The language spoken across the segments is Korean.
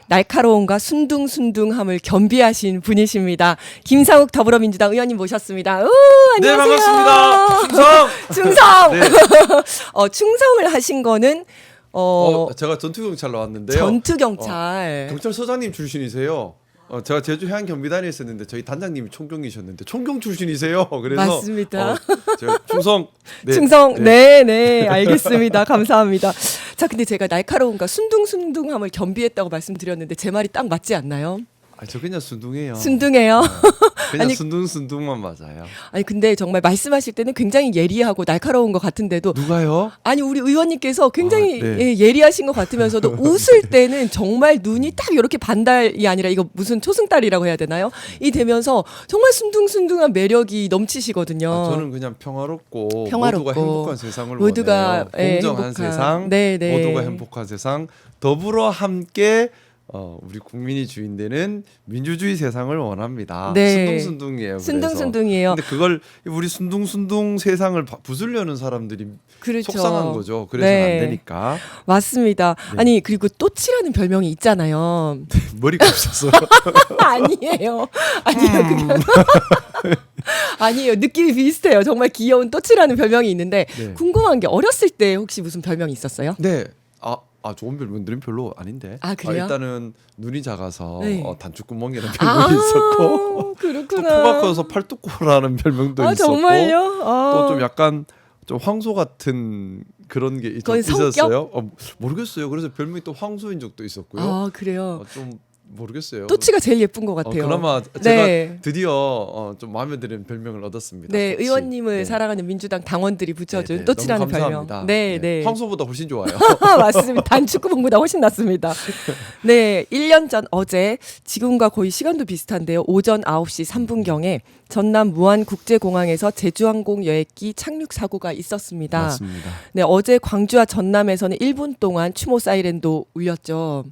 날카로움과 순둥순둥함을 겸비하신 분이십니다. 김상욱 더불어민주당 의원님 모셨습니다. 네, 안녕하세요. 반갑습니다. 충성. 네. 충성을 하신 거는 제가 전투경찰 나왔는데요. 전투경찰. 경찰서장님 출신이세요. 제가 제주 해안 경비단에 있었는데 저희 단장님이 총경이셨는데 총경 출신이세요. 그래서 맞습니다. 제가 충성. 네. 충성. 네, 알겠습니다. 감사합니다. 자, 근데 제가 날카로움과 순둥순둥함을 겸비했다고 말씀드렸는데 제 말이 딱 맞지 않나요? 저 그냥 순둥해요. 순둥해요. 그냥 아니, 순둥순둥만 맞아요. 아니 근데 정말 말씀하실 때는 굉장히 예리하고 날카로운 것 같은데도 누가요? 아니 우리 의원님께서 굉장히 네. 예리하신 것 같으면서도 웃을 때는 정말 눈이 딱 이렇게 반달이 아니라 이거 무슨 초승달이라고 해야 되나요? 이 되면서 정말 순둥순둥한 매력이 넘치시거든요. 저는 그냥 평화롭고 평화롭고, 모두가 행복한 세상을 모두가, 원해요. 공정한 행복한, 세상, 네. 모두가 행복한 세상, 더불어 함께 우리 국민이 주인되는 민주주의 세상을 원합니다. 네. 순둥순둥이에요. 순둥순둥이에요. 근데 그걸 우리 순둥순둥 세상을 부수려는 사람들이 그렇죠. 속상한 거죠. 그래서 네. 안 되니까. 맞습니다. 네. 아니 그리고 또치라는 별명이 있잖아요. 머리가 없어서. 아니에요. 아니에요. 느낌이 비슷해요. 정말 귀여운 또치라는 별명이 있는데 네. 궁금한 게 어렸을 때 혹시 무슨 별명이 있었어요? 네. 좋은 별명들은 별로 아닌데. 아, 그래요? 일단은 눈이 작아서 네. 단추구멍이라는 별명이 있었고. 또 그렇구나. 코가 커서 팔뚝코라는 별명도 있었고. 정말요? 또 좀 약간 좀 황소 같은 그런 게 거의 성격? 있었어요. 모르겠어요. 그래서 별명이 또 황소인 적도 있었고요. 아 그래요. 좀 모르겠어요. 또치가 제일 예쁜 것 같아요. 그나마 네. 제가 드디어 좀 마음에 드는 별명을 얻었습니다. 네, 또치. 의원님을 네. 사랑하는 민주당 당원들이 붙여준 네, 또치라는 너무 별명. 감사합니다. 네. 황소보다 훨씬 좋아요. 맞습니다. 단축구멍보다 훨씬 낫습니다. 네, 1년 전 어제 지금과 거의 시간도 비슷한데요. 오전 9시 3분경에 전남 무안국제공항에서 제주항공 여객기 착륙 사고가 있었습니다. 맞습니다. 네, 어제 광주와 전남에서는 1분 동안 추모 사이렌도 울렸죠.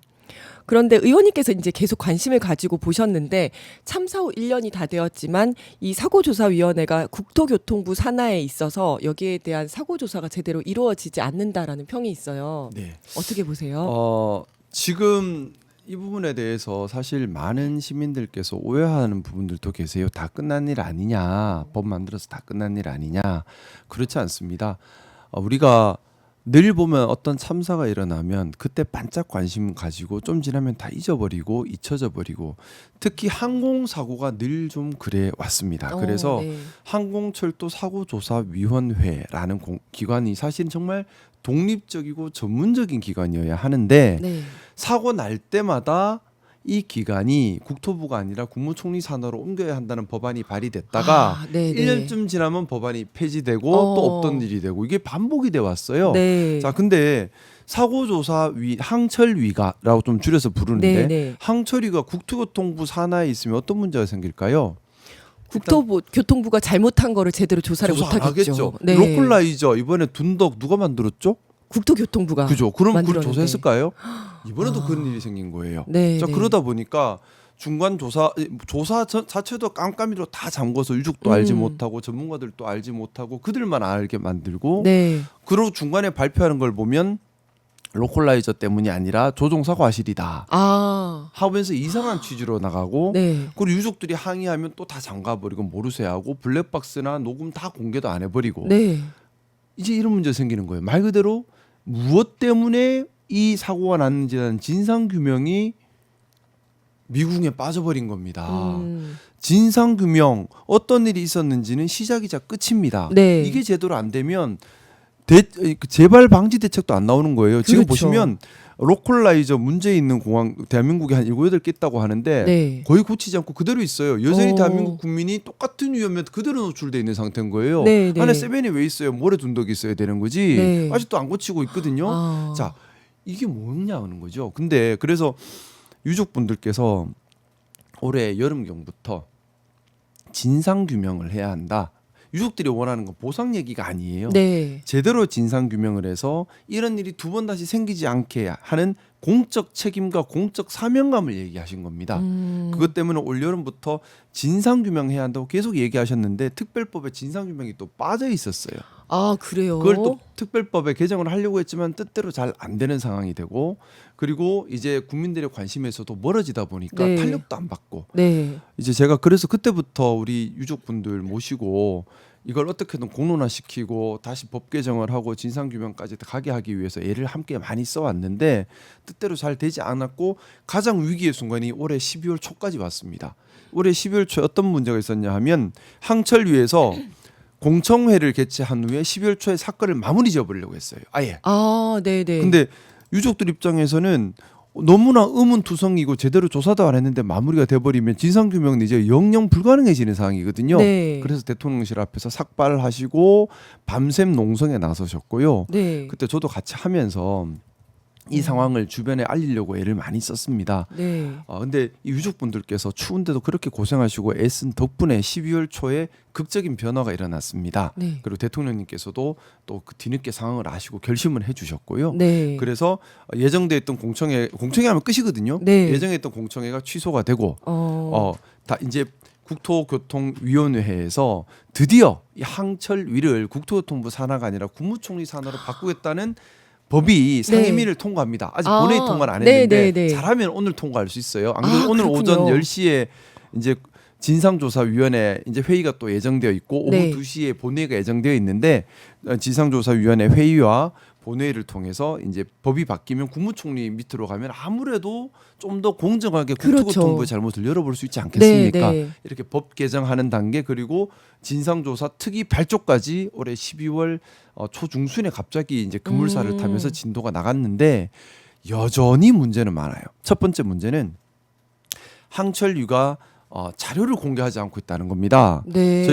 그런데 의원님께서 이제 계속 관심을 가지고 보셨는데 참사 후 1년이 다 되었지만 이 사고조사위원회가 국토교통부 산하에 있어서 여기에 대한 사고조사가 제대로 이루어지지 않는다라는 평이 있어요. 네. 어떻게 보세요? 지금 이 부분에 대해서 사실 많은 시민들께서 오해하는 부분들도 계세요. 다 끝난 일 아니냐. 법 만들어서 다 끝난 일 아니냐. 그렇지 않습니다. 우리가 늘 보면 어떤 참사가 일어나면 그때 반짝 관심 가지고 좀 지나면 다 잊어버리고 잊혀져 버리고 특히 항공사고가 늘 좀 그래 왔습니다. 그래서 네. 항공철도사고조사위원회라는 기관이 사실 정말 독립적이고 전문적인 기관이어야 하는데 네. 사고 날 때마다 이 기관이 국토부가 아니라 국무총리 산하로 옮겨야 한다는 법안이 발의됐다가 네. 1년쯤 지나면 법안이 폐지되고 어. 또 없던 일이 되고 이게 반복이 돼 왔어요. 네. 자, 근데 사고조사위 항철위가라고 좀 줄여서 부르는데 네. 항철위가 국토교통부 산하에 있으면 어떤 문제가 생길까요? 교통부가 잘못한 거를 제대로 조사를 조사 안 못하겠죠. 하겠죠. 네. 로컬라이저 이번에 둔덕 누가 만들었죠? 국토교통부가 그죠? 그럼 그걸 만들었는데. 조사했을까요? 이번에도 그런 일이 생긴 거예요. 네. 자, 네. 그러다 보니까 중간 조사 자체도 깜깜이로 다 잠궈서 유족도 알지 못하고 전문가들도 알지 못하고 그들만 알게 만들고 네. 그리고 중간에 발표하는 걸 보면 로컬라이저 때문이 아니라 조종사고 과실이다 하면서 이상한 취지로 나가고 네. 그리고 유족들이 항의하면 또 다 잠가버리고 모르쇠하고 블랙박스나 녹음 다 공개도 안 해버리고 네. 이제 이런 문제 생기는 거예요. 말 그대로 무엇 때문에 이 사고가 났는지는 진상 규명이 미궁에 빠져버린 겁니다. 진상 규명 어떤 일이 있었는지는 시작이자 끝입니다. 네. 이게 제대로 안 되면 재발 방지 대책도 안 나오는 거예요. 지금 그렇죠. 보시면 로컬라이저 문제 있는 공항 대한민국에 한 7, 8개 있다고 하는데 네. 거의 고치지 않고 그대로 있어요. 여전히 어. 대한민국 국민이 똑같은 위험에 그대로 노출돼 있는 상태인 거예요. 네, 네. 안에 세벤이 왜 있어요? 모래 둔덕이 있어야 되는 거지. 네. 아직도 안 고치고 있거든요. 자, 이게 뭐냐는 거죠. 근데 그래서 유족분들께서 올해 여름경부터 진상 규명을 해야 한다. 유족들이 원하는 건 보상 얘기가 아니에요. 네. 제대로 진상 규명을 해서 이런 일이 두 번 다시 생기지 않게 하는 공적 책임과 공적 사명감을 얘기하신 겁니다. 그것 때문에 올여름부터 진상규명해야 한다고 계속 얘기하셨는데 특별법에 진상규명이 또 빠져 있었어요. 아, 그래요? 그걸 또 특별법에 개정을 하려고 했지만 뜻대로 잘 안 되는 상황이 되고, 그리고 이제 국민들의 관심에서도 멀어지다 보니까 네. 탄력도 안 받고, 네. 이제 제가 그래서 그때부터 우리 유족분들 모시고 이걸 어떻게든 공론화시키고 다시 법 개정을 하고 진상규명까지 가게 하기 위해서 애를 함께 많이 써왔는데 뜻대로 잘 되지 않았고, 가장 위기의 순간이 올해 12월 초까지 왔습니다. 올해 12월 초에 어떤 문제가 있었냐 하면 항철위에서 공청회를 개최한 후에 12월 초에 사건을 마무리 지어보려고 했어요. 아예. 아, 네네. 근데 유족들 입장에서는 너무나 의문투성이고 제대로 조사도 안 했는데 마무리가 돼버리면 진상규명은 이제 영영 불가능해지는 상황이거든요. 네. 그래서 대통령실 앞에서 삭발하시고 밤샘 농성에 나서셨고요. 네. 그때 저도 같이 하면서 이 상황을 주변에 알리려고 애를 많이 썼습니다. 네. 근데 이 유족분들께서 추운데도 그렇게 고생하시고 애쓴 덕분에 12월 초에 극적인 변화가 일어났습니다. 네. 그리고 대통령님께서도 또 그 뒤늦게 상황을 아시고 결심을 해주셨고요. 네. 그래서 예정돼 있던 공청회 하면 끝이거든요. 네. 예정해 있던 공청회가 취소가 되고 다 이제 국토교통위원회에서 드디어 이 항철위를 국토교통부 산하가 아니라 국무총리 산하로 바꾸겠다는 법이 상임위를 통과합니다. 아직 본회의 통과를 안 했는데 네. 잘하면 오늘 통과할 수 있어요. 안 그래도 오늘 그렇군요. 오전 10시에 이제 진상조사위원회 이제 회의가 또 예정되어 있고 오후 네. 2시에 본회의가 예정되어 있는데 진상조사위원회 회의와 본회의를 통해서 이제 법이 바뀌면 국무총리 밑으로 가면 아무래도 좀 더 공정하게 그렇죠. 국토교통부의 잘못을 열어볼 수 있지 않겠습니까? 네. 이렇게 법 개정하는 단계 그리고 진상조사 특위 발족까지 올해 12월 초중순에 갑자기 이제 급물살을 타면서 진도가 나갔는데 여전히 문제는 많아요. 첫 번째 문제는 항철위가 자료를 공개하지 않고 있다는 겁니다. 네.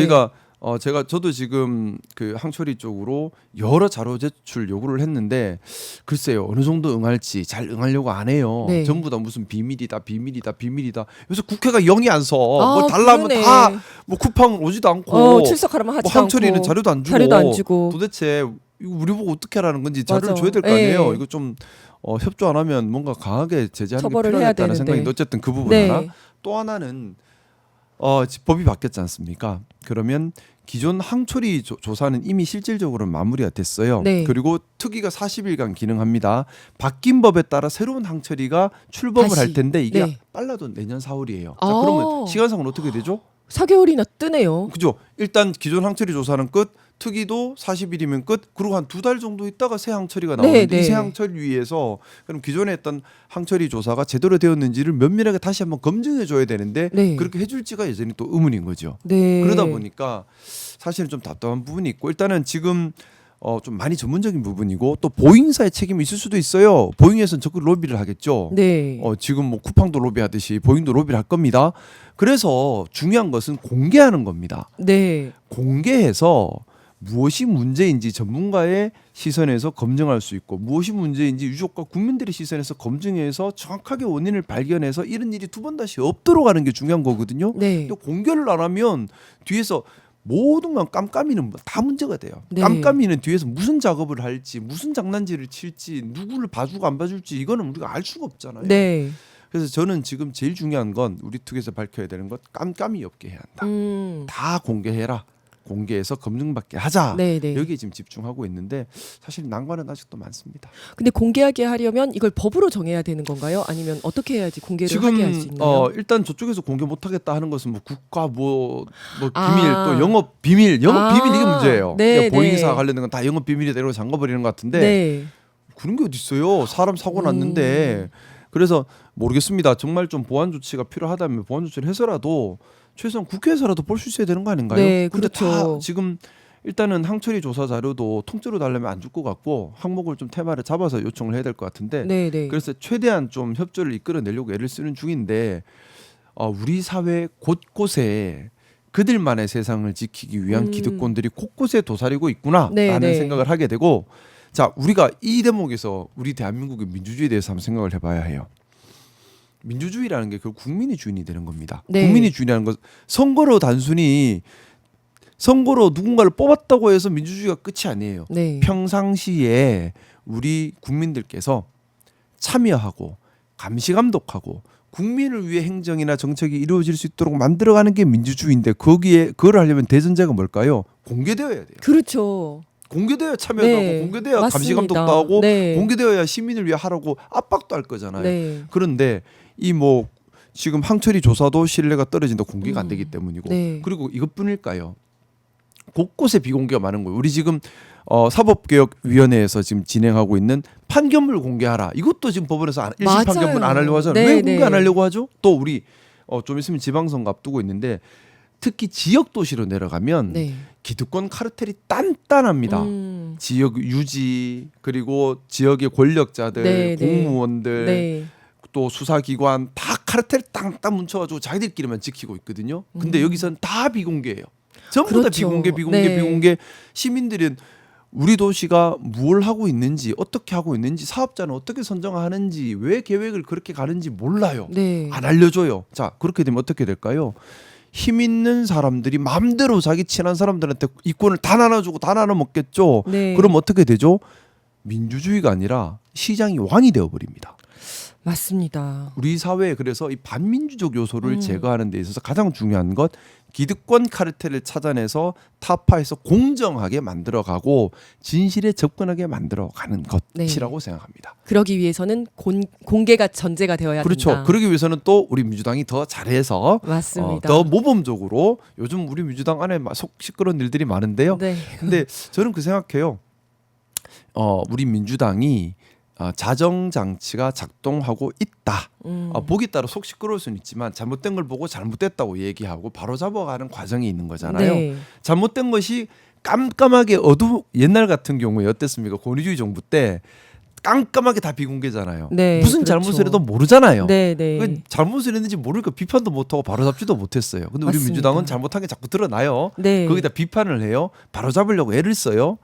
저도 지금 그 항철위 쪽으로 여러 자료 제출 요구를 했는데 글쎄요 어느 정도 응할지 잘 응하려고 안 해요. 네. 전부 다 무슨 비밀이다. 요새 국회가 영이 안 서. 뭐 아, 달라면 그러네. 다 뭐 쿠팡 오지도 않고 출석하라면 하지도 뭐 항철위는 않고 자료도 안 주고 자료도 안 주고. 도대체 이거 우리 보고 어떻게 하라는 건지 자료를 맞아. 줘야 될 거 예. 아니에요. 이거 좀 협조 안 하면 뭔가 강하게 제재하는 게 처벌을 해야 필요하겠다는 되는데. 생각인데 어쨌든 그 부분 네. 하나. 또 하나는 법이 바뀌었지 않습니까? 그러면 기존 항철위 조사는 이미 실질적으로 마무리가 됐어요. 네. 그리고 특위가 40일간 기능합니다. 바뀐 법에 따라 새로운 항철위가 출범을 다시. 할 텐데 이게 네. 빨라도 내년 4월이에요. 아. 자, 그러면 시간상으로 어떻게 되죠? 4개월이나 뜨네요. 그죠? 일단 기존 항철위 조사는 끝, 특위도 40일이면 끝. 그리고 한 2달 정도 있다가 새 항철위가 나오는데 네. 이 새 항철위에서 그럼 기존에 했던 항철위 조사가 제대로 되었는지를 면밀하게 다시 한번 검증해 줘야 되는데 네. 그렇게 해줄지가 여전히 또 의문인 거죠. 네. 그러다 보니까 사실은 좀 답답한 부분이 있고 일단은 지금 좀 많이 전문적인 부분이고 또 보잉사의 책임이 있을 수도 있어요. 보잉에서는 적극 로비를 하겠죠. 네. 지금 뭐 쿠팡도 로비하듯이 보잉도 로비를 할 겁니다. 그래서 중요한 것은 공개하는 겁니다. 네. 공개해서 무엇이 문제인지 전문가의 시선에서 검증할 수 있고 무엇이 문제인지 유족과 국민들의 시선에서 검증해서 정확하게 원인을 발견해서 이런 일이 두 번 다시 없도록 하는 게 중요한 거거든요. 네. 근데 공개를 안 하면 뒤에서 모든 건 깜깜이는 다 문제가 돼요. 네. 깜깜이는 뒤에서 무슨 작업을 할지 무슨 장난질을 칠지 누구를 봐주고 안 봐줄지 이거는 우리가 알 수가 없잖아요. 네. 그래서 저는 지금 제일 중요한 건 우리 측에서 밝혀야 되는 것 깜깜이 없게 해야 한다. 다 공개해라. 공개해서 검증받게 하자. 네네. 여기에 지금 집중하고 있는데 사실 난관은 아직도 많습니다. 근데 공개하게 하려면 이걸 법으로 정해야 되는 건가요? 아니면 어떻게 해야지 공개를 하게 할 수 지금 있나요? 일단 저쪽에서 공개 못하겠다 하는 것은 뭐 국가 뭐 비밀 아. 또 영업 비밀 이게 문제예요. 네, 그러니까 보잉사 네. 관련된 건 다 영업 비밀이다 이러고 잠가버리는 것 같은데 네. 그런 게 어디 있어요? 사람 사고 났는데 그래서 모르겠습니다. 정말 좀 보완 조치가 필요하다면 보완 조치를 해서라도 최소한 국회에서라도 볼 수 있어야 되는 거 아닌가요? 네, 근데 그렇죠. 다 지금 일단은 항철위 조사 자료도 통째로 달려면 안 줄 것 같고 항목을 좀 테마를 잡아서 요청을 해야 될 것 같은데 네. 그래서 최대한 좀 협조를 이끌어내려고 애를 쓰는 중인데 우리 사회 곳곳에 그들만의 세상을 지키기 위한 기득권들이 곳곳에 도사리고 있구나라는 네. 생각을 하게 되고 자 우리가 이 대목에서 우리 대한민국의 민주주의에 대해서 한번 생각을 해봐야 해요. 민주주의라는 게 그 국민이 주인이 되는 겁니다. 네. 국민이 주인이라는 것 선거로 누군가를 뽑았다고 해서 민주주의가 끝이 아니에요. 네. 평상시에 우리 국민들께서 참여하고 감시 감독하고 국민을 위해 행정이나 정책이 이루어질 수 있도록 만들어가는 게 민주주의인데 거기에 그걸 하려면 대전제가 뭘까요? 공개되어야 돼요. 그렇죠. 공개되어야 참여도 네, 하고 공개되어야 감시 맞습니다. 감독도 하고 네. 공개되어야 시민을 위해 하라고 압박도 할 거잖아요. 네. 그런데 이 뭐 지금 항철이 조사도 신뢰가 떨어진다 공개가 안 되기 때문이고 네. 그리고 이것뿐일까요? 곳곳에 비공개가 많은 거예요. 우리 지금 사법개혁위원회에서 지금 진행하고 있는 판결문 공개하라. 이것도 지금 법원에서 1심 맞아요. 판결문 안 하려고 하잖아요. 네, 왜 공개 네. 안 하려고 하죠? 또 우리 좀 있으면 지방선거 앞두고 있는데 특히 지역 도시로 내려가면 네. 기득권 카르텔이 단단합니다. 지역 유지 그리고 지역의 권력자들, 네, 네. 공무원들, 네. 또 수사기관 다 카르텔 땅땅 뭉쳐가지고 자기들끼리만 지키고 있거든요. 근데 여기서는 다 비공개예요. 전부 다 그렇죠. 비공개. 네. 시민들은 우리 도시가 뭘 하고 있는지 어떻게 하고 있는지 사업자는 어떻게 선정하는지 왜 계획을 그렇게 가는지 몰라요. 네. 안 알려줘요. 자 그렇게 되면 어떻게 될까요? 힘 있는 사람들이 마음대로 자기 친한 사람들한테 이권을 다 나눠주고 다 나눠 먹겠죠. 네. 그럼 어떻게 되죠? 민주주의가 아니라 시장이 왕이 되어버립니다. 맞습니다. 우리 사회에 그래서 이 반민주적 요소를 제거하는 데 있어서 가장 중요한 것 기득권 카르텔을 찾아내서 타파해서 공정하게 만들어가고 진실에 접근하게 만들어가는 것이라고 생각합니다. 그러기 위해서는 공개가 전제가 되어야 그렇죠. 된다. 그러기 위해서는 또 우리 민주당이 더 잘해서 맞습니다. 더 모범적으로 요즘 우리 민주당 안에 속 시끄러운 일들이 많은데요. 네. 근데 저는 그 생각해요. 우리 민주당이 자정 장치가 작동하고 있다. 보기 따라 속 시끄러울 수는 있지만 잘못된 걸 보고 잘못됐다고 얘기하고 바로 잡아가는 과정이 있는 거잖아요. 네. 잘못된 것이 깜깜하게 옛날 같은 경우에 어땠습니까? 권위주의 정부 때 깜깜하게 다 비공개잖아요. 네, 무슨 그렇죠. 잘못을 해도 모르잖아요. 네, 네. 그 잘못을 했는지 모르니까 비판도 못하고 바로 잡지도 못했어요. 근데 우리 맞습니다. 민주당은 잘못한 게 자꾸 드러나요. 네. 거기다 비판을 해요. 바로 잡으려고 애를 써요.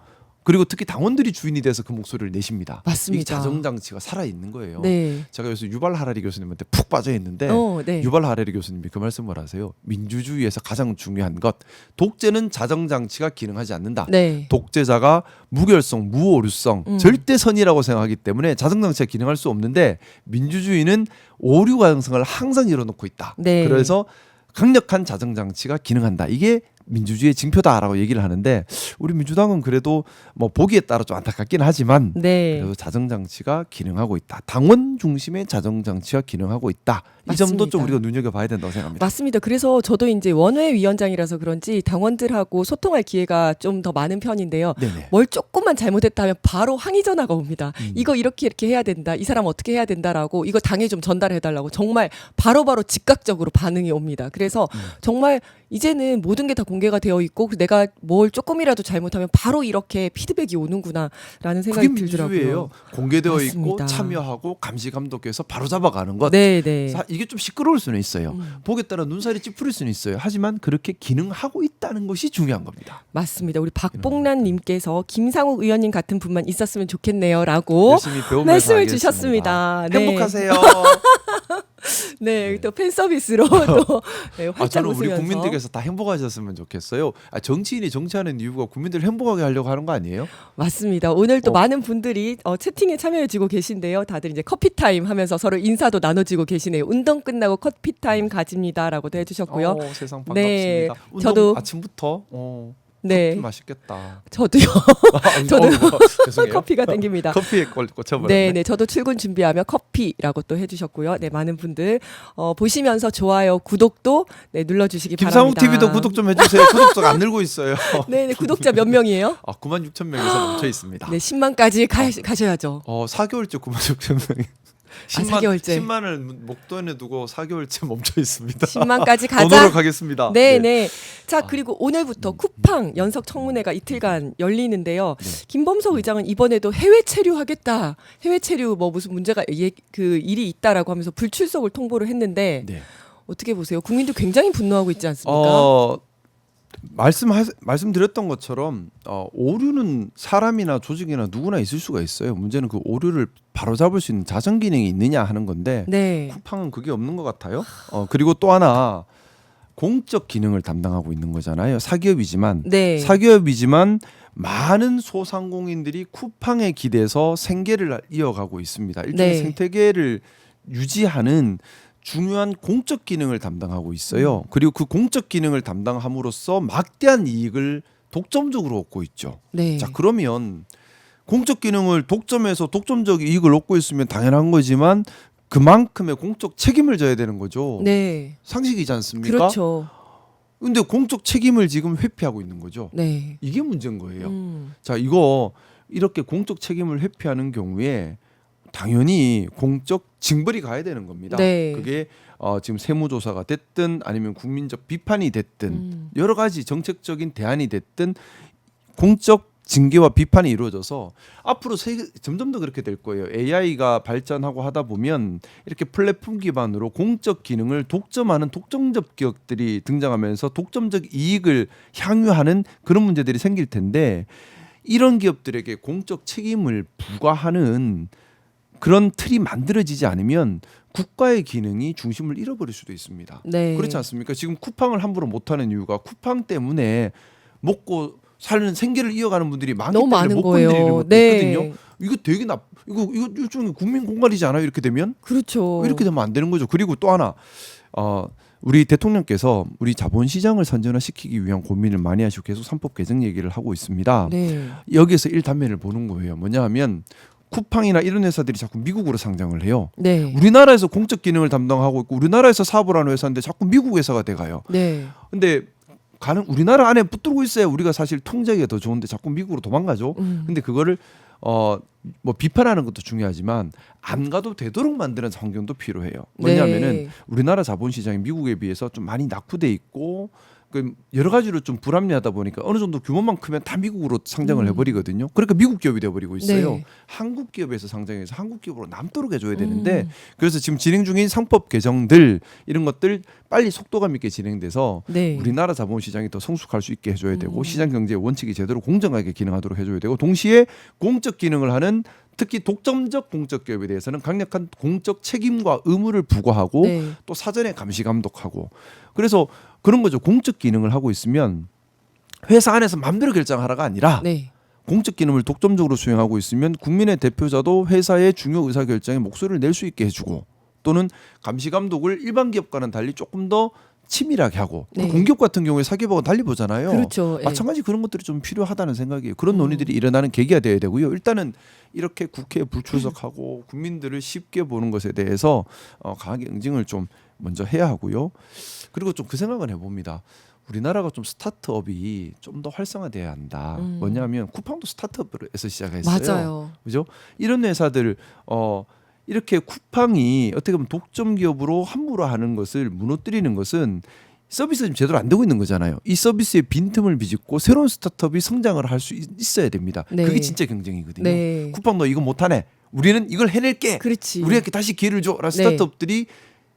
그리고 특히 당원들이 주인이 돼서 그 목소리를 내십니다. 맞습니다. 이 자정장치가 살아있는 거예요. 네. 제가 요새 유발 하라리 교수님한테 푹 빠져 있는데 네. 유발 하라리 교수님이 그 말씀을 하세요. 민주주의에서 가장 중요한 것 독재는 자정장치가 기능하지 않는다. 네. 독재자가 무결성, 무오류성, 절대선이라고 생각하기 때문에 자정장치가 기능할 수 없는데 민주주의는 오류 가능성을 항상 열어놓고 있다. 네. 그래서 강력한 자정장치가 기능한다. 이게 민주주의의 징표다라고 얘기를 하는데 우리 민주당은 그래도 뭐 보기에 따라 좀 안타깝긴 하지만 네. 그래도 자정장치가 기능하고 있다. 당원 중심의 자정장치가 기능하고 있다. 이 점도 좀 맞습니다. 우리가 눈여겨봐야 된다고 생각합니다. 맞습니다. 그래서 저도 이제 원외위원장이라서 그런지 당원들하고 소통할 기회가 좀 더 많은 편인데요. 네네. 뭘 조금만 잘못했다면 바로 항의 전화가 옵니다. 이거 이렇게 해야 된다. 이 사람 어떻게 해야 된다라고 이거 당에 좀 전달해달라고 정말 바로바로 즉각적으로 반응이 옵니다. 그래서 정말 이제는 모든 게 다 공개가 되어 있고 내가 뭘 조금이라도 잘못하면 바로 이렇게 피드백이 오는구나라는 생각이 그게 들더라고요. 민주주의예요. 공개되어 맞습니다. 있고 참여하고 감시 감독해서 바로 잡아가는 것. 네, 네. 이게 좀 시끄러울 수는 있어요. 보기에 따라 눈살이 찌푸릴 수는 있어요. 하지만 그렇게 기능하고 있다는 것이 중요한 겁니다. 맞습니다. 우리 박봉란 님께서 김상욱 의원님 같은 분만 있었으면 좋겠네요라고 열심히 배우면서 말씀을 하겠습니다. 주셨습니다. 네. 행복하세요. 네, 또 팬 서비스로 또 네, 활짝 저는 우리 웃으면서 국민들께서 다 행복하셨으면 좋겠어요. 정치인이 정치하는 이유가 국민들 행복하게 하려고 하는 거 아니에요? 맞습니다. 오늘 또 어. 많은 분들이 채팅에 참여해주고 계신데요. 다들 이제 커피 타임 하면서 서로 인사도 나눠주고 계시네요. 운동 끝나고 커피 타임 가집니다라고도 해주셨고요. 세상 반갑습니다. 네, 운동 저도- 아침부터 네, 커피 맛있겠다. 저도요. 저도 죄송해요. 커피가 땡깁니다. 커피에 꽂혀버렸네. 네, 네, 저도 출근 준비하며 커피라고 또 해주셨고요. 네, 많은 분들 보시면서 좋아요, 구독도 네, 눌러주시기 김상욱 바랍니다. TV도 구독 좀 해주세요. 구독자가 안 늘고 있어요. 네, 네, 구독자 몇 명이에요? 96,000명에서 멈춰 있습니다. 네, 10만까지 가셔야죠. 4개월째 96,000명이. 4개월째. 10만을 목돈에 두고 4개월째 멈춰 있습니다. 10만까지 더 가자. 노력하겠습니다. 네, 네. 자, 그리고 오늘부터 쿠팡 연석 청문회가 이틀간 열리는데요. 네. 김범석 의장은 이번에도 해외 체류하겠다. 해외 체류 뭐 무슨 문제가 그 일이 있다라고 하면서 불출석을 통보를 했는데 네. 어떻게 보세요? 국민들 굉장히 분노하고 있지 않습니까? 말씀드렸던 것처럼 오류는 사람이나 조직이나 누구나 있을 수가 있어요. 문제는 그 오류를 바로 잡을 수 있는 자정 기능이 있느냐 하는 건데 네. 쿠팡은 그게 없는 것 같아요. 그리고 또 하나 공적 기능을 담당하고 있는 거잖아요. 사기업이지만 네. 사기업이지만 많은 소상공인들이 쿠팡에 기대서 생계를 이어가고 있습니다. 일종의 네. 생태계를 유지하는 중요한 공적 기능을 담당하고 있어요. 그리고 그 공적 기능을 담당함으로써 막대한 이익을 독점적으로 얻고 있죠. 네. 자, 그러면 공적 기능을 독점해서 독점적 이익을 얻고 있으면 당연한 거지만 그만큼의 공적 책임을 져야 되는 거죠. 네. 상식이지 않습니까? 그렇죠. 근데 공적 책임을 지금 회피하고 있는 거죠. 네. 이게 문제인 거예요. 음. 자, 이거 이렇게 공적 책임을 회피하는 경우에 당연히 공적 징벌이 가야 되는 겁니다. 네. 그게 지금 세무조사가 됐든 아니면 국민적 비판이 됐든 여러 가지 정책적인 대안이 됐든 공적 징계와 비판이 이루어져서 앞으로 점점 더 그렇게 될 거예요. AI가 발전하고 하다 보면 이렇게 플랫폼 기반으로 공적 기능을 독점하는 독점적 기업들이 등장하면서 독점적 이익을 향유하는 그런 문제들이 생길 텐데 이런 기업들에게 공적 책임을 부과하는 그런 틀이 만들어지지 않으면 국가의 기능이 중심을 잃어버릴 수도 있습니다. 네. 그렇지 않습니까? 지금 쿠팡을 함부로 못하는 이유가 쿠팡 때문에 먹고 사는 생계를 이어가는 분들이 많기 너무 때문에 많은 못 건드리는 거예요. 것도 네. 있거든요. 이거 되게 이거 일종의 국민 공갈이지 않아요? 이렇게 되면 그렇죠. 이렇게 되면 안 되는 거죠. 그리고 또 하나 우리 대통령께서 우리 자본시장을 선진화시키기 위한 고민을 많이 하시고 계속 3법 개정 얘기를 하고 있습니다. 네. 여기에서 일단면을 보는 거예요. 뭐냐 하면 쿠팡이나 이런 회사들이 자꾸 미국으로 상장을 해요. 네. 우리나라에서 공적 기능을 담당하고 있고 우리나라에서 사업을 하는 회사인데 자꾸 미국 회사가 돼가요. 네. 근데 우리나라 안에 붙들고 있어야 우리가 사실 통제하기가 더 좋은데 자꾸 미국으로 도망가죠. 근데 그거를 뭐 비판하는 것도 중요하지만 안 가도 되도록 만드는 환경도 필요해요. 뭐냐면은 네. 우리나라 자본시장이 미국에 비해서 좀 많이 낙후돼 있고 그 여러 가지로 좀 불합리하다 보니까 어느 정도 규모만 크면 다 미국으로 상장을 해버리거든요. 그러니까 미국 기업이 돼버리고 있어요. 네. 한국 기업에서 상장해서 한국 기업으로 남도록 해줘야 되는데 그래서 지금 진행 중인 상법 개정들 이런 것들 빨리 속도감 있게 진행돼서 네. 우리나라 자본시장이 더 성숙할 수 있게 해줘야 되고 시장 경제의 원칙이 제대로 공정하게 기능하도록 해줘야 되고 동시에 공적 기능을 하는 특히 독점적 공적 기업에 대해서는 강력한 공적 책임과 의무를 부과하고 네. 또 사전에 감시 감독하고 그래서 그런 거죠. 공적 기능을 하고 있으면 회사 안에서 마음대로 결정하라가 아니라 네. 공적 기능을 독점적으로 수행하고 있으면 국민의 대표자도 회사의 중요 의사 결정에 목소리를 낼 수 있게 해주고 또는 감시 감독을 일반 기업과는 달리 조금 더 치밀하게 하고 네. 공기업 같은 경우에 사기업하고 달리 보잖아요. 그렇죠. 예. 마찬가지 그런 것들이 좀 필요하다는 생각이에요. 그런 논의들이 일어나는 계기가 돼야 되고요. 일단은 이렇게 국회에 불출석하고 국민들을 쉽게 보는 것에 대해서 강하게 응징을 좀 먼저 해야 하고요. 그리고 좀 그 생각은 해봅니다. 우리나라가 좀 스타트업이 좀 더 활성화돼야 한다. 뭐냐면 쿠팡도 스타트업에서 시작했어요. 맞아요. 그죠? 이런 회사들 이렇게 쿠팡이 어떻게 보면 독점 기업으로 함부로 하는 것을 무너뜨리는 것은 서비스가 지금 제대로 안 되고 있는 거잖아요. 이 서비스의 빈틈을 비집고 새로운 스타트업이 성장을 할 수 있어야 됩니다. 네. 그게 진짜 경쟁이거든요. 네. 쿠팡 너 이거 못하네. 우리는 이걸 해낼게. 그렇지. 우리에게 다시 기회를 줘. 라는 네. 스타트업들이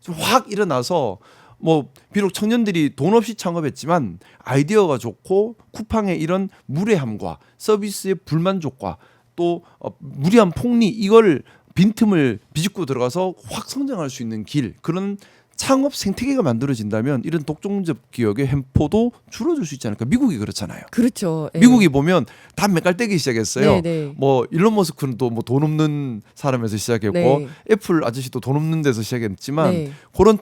좀 확 일어나서 뭐 비록 청년들이 돈 없이 창업했지만 아이디어가 좋고 쿠팡의 이런 무례함과 서비스의 불만족과 또 무리한 폭리 이걸 빈틈을 비집고 들어가서 확 성장할 수 있는 길 그런 창업 생태계가 만들어진다면 이런 독점적 기업의 횡포도 줄어들 수 있지 않을까. 미국이 그렇잖아요. 그렇죠. 예. 미국이 보면 다 맥갈떼기 시작했어요. 네, 네. 뭐 일론 머스크는 또 뭐 돈 없는 사람에서 시작했고 네. 애플 아저씨도 돈 없는 데서 시작했지만 네. 그런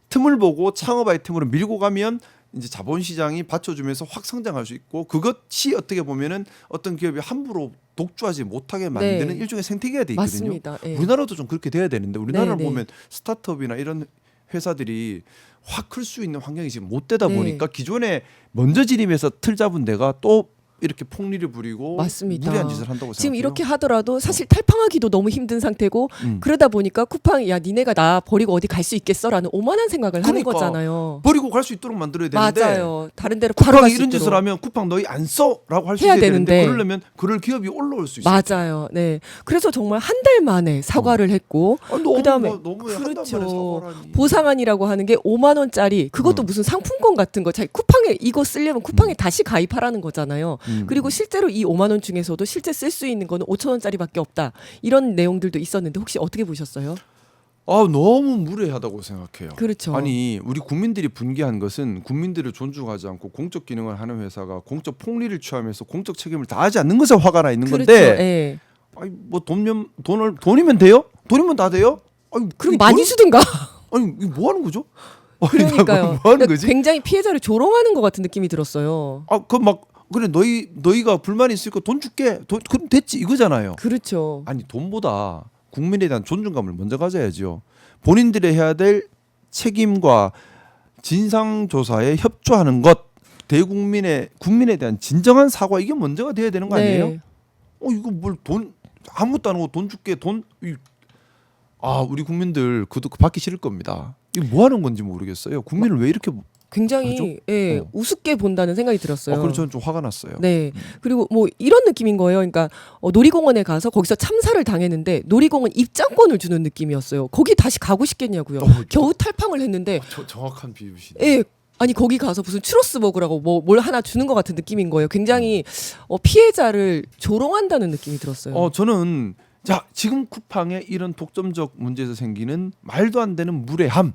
틈을 보고 창업 아이템으로 밀고 가면 이제 자본시장이 받쳐주면서 확 성장할 수 있고 그것이 어떻게 보면은 어떤 기업이 함부로 독주하지 못하게 만드는 네. 일종의 생태계가 돼 있거든요. 맞습니다. 예. 우리나라도 좀 그렇게 돼야 되는데 우리나라를 네, 네. 보면 스타트업이나 이런 회사들이 확 클 수 있는 환경이 지금 못 되다 네. 보니까 기존에 먼저 진입해서 틀 잡은 데가 또 이렇게 폭리를 부리고 맞습니다. 무리한 짓을 한다고 지금 생각해요. 이렇게 하더라도 사실 탈팡하기도 너무 힘든 상태고 그러다 보니까 쿠팡이 야 니네가 나 버리고 어디 갈 수 있겠어라는 오만한 생각을 하는 그러니까. 거잖아요. 버리고 갈 수 있도록 만들어야 되는데 맞아요. 다른 데로 바로 쿠팡이 갈 수 이런 짓을 있도록. 하면 쿠팡 너희 안 써라고 할 수 해야 있어야 되는데 되는데. 그러려면 그럴 기업이 올라올 수 있어요. 맞아요. 네. 그래서 정말 한 달 만에 사과를 했고 그다음에 너무 그렇죠. 보상안이라고 하는 게 5만 원짜리 그것도 무슨 상품권 같은 거 자기 쿠팡에 이거 쓰려면 쿠팡에 다시 가입하라는 거잖아요. 그리고 실제로 이 5만 원 중에서도 실제 쓸 수 있는 거는 5천 원짜리밖에 없다. 이런 내용들도 있었는데 혹시 어떻게 보셨어요? 너무 무례하다고 생각해요. 그렇죠. 아니 우리 국민들이 분개한 것은 국민들을 존중하지 않고 공적 기능을 하는 회사가 공적 폭리를 취하면서 공적 책임을 다하지 않는 것에 화가 나 있는 그렇죠. 건데 예. 아니 뭐 돈이면 돼요? 돈이면 다 돼요? 아니 그럼 이 많이 돈- 주든가. 아니 이거 뭐 하는 거죠? 아니, 그러니까요. 뭐 하는 그러니까 거지? 굉장히 피해자를 조롱하는 것 같은 느낌이 들었어요. 그 막 그래 너희가 불만이 있으니까 돈 줄게. 그럼 됐지 이거잖아요. 그렇죠. 아니 돈보다 국민에 대한 존중감을 먼저 가져야죠. 본인들이 해야 될 책임과 진상 조사에 협조하는 것, 국민에 대한 진정한 사과 이게 먼저가 돼야 되는 거 아니에요? 네. 이거 뭘 돈 아무것도 안 하고 돈 줄게 우리 국민들 그도 받기 싫을 겁니다. 이게 뭐 하는 건지 모르겠어요. 국민을 왜 이렇게 굉장히 그러죠? 예, 어. 우습게 본다는 생각이 들었어요. 그래서 저는 좀 화가 났어요. 네. 그리고 뭐 이런 느낌인 거예요. 그러니까 놀이공원에 가서 거기서 참사를 당했는데 놀이공원 입장권을 주는 느낌이었어요. 거기 다시 가고 싶겠냐고요. 겨우 탈팡을 했는데 정확한 비유시네. 예. 아니 거기 가서 무슨 추러스 먹으라고 뭘 하나 주는 것 같은 느낌인 거예요. 굉장히 피해자를 조롱한다는 느낌이 들었어요. 저는 지금 쿠팡의 이런 독점적 문제에서 생기는 말도 안 되는 무례함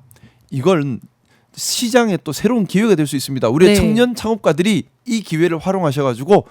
이걸 시장에 또 새로운 기회가 될 수 있습니다. 우리 네. 청년 창업가들이 이 기회를 활용하셔가지고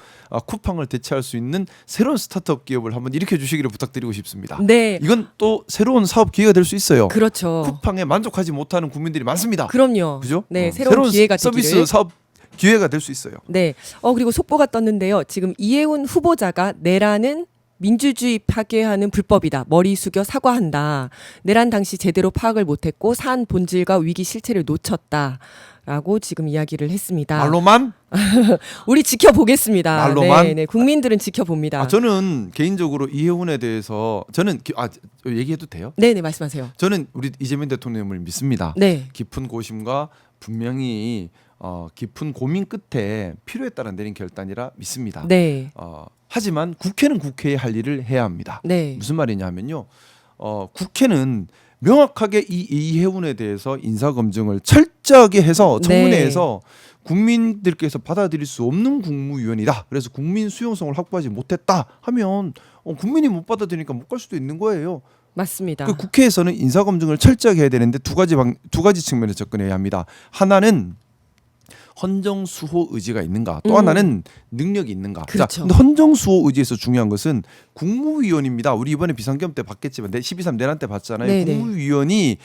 쿠팡을 대체할 수 있는 새로운 스타트업 기업을 한번 일으켜 주시기를 부탁드리고 싶습니다. 네. 이건 또 새로운 사업 기회가 될 수 있어요. 그렇죠. 쿠팡에 만족하지 못하는 국민들이 많습니다. 그럼요. 그죠? 네, 새로운 기회가 되기를. 서비스 사업 기회가 될 수 있어요. 네. 그리고 속보가 떴는데요. 지금 이해운 후보자가 내란은 민주주의 파괴하는 불법이다. 머리 숙여 사과한다. 내란 당시 제대로 파악을 못했고 사안 본질과 위기 실체를 놓쳤다라고 지금 이야기를 했습니다. 말로만? 우리 지켜보겠습니다. 말로만? 네, 국민들은 지켜봅니다. 저는 개인적으로 이해훈에 대해서 얘기해도 돼요? 네, 말씀하세요. 저는 우리 이재명 대통령을 믿습니다. 네. 깊은 고심과 분명히 깊은 고민 끝에 필요에 따라 내린 결단이라 믿습니다. 네. 하지만 국회는 국회의 할 일을 해야 합니다. 네. 무슨 말이냐면요. 국회는 명확하게 이 이해훈에 대해서 인사검증을 철저하게 해서 청문회에서 국민들께서 받아들일 수 없는 국무위원이다. 그래서 국민 수용성을 확보하지 못했다 하면 국민이 못 받아들이니까 못 갈 수도 있는 거예요. 맞습니다. 그 국회에서는 인사검증을 철저하게 해야 되는데 두 가지 측면에서 접근해야 합니다. 하나는 헌정수호 의지가 있는가, 또 하나는 능력이 있는가. 그렇죠. 근데 헌정수호 의지에서 중요한 것은 국무위원입니다. 우리 이번에 비상겸 때 봤겠지만 12.3 내란 때 봤잖아요. 네네. 국무위원이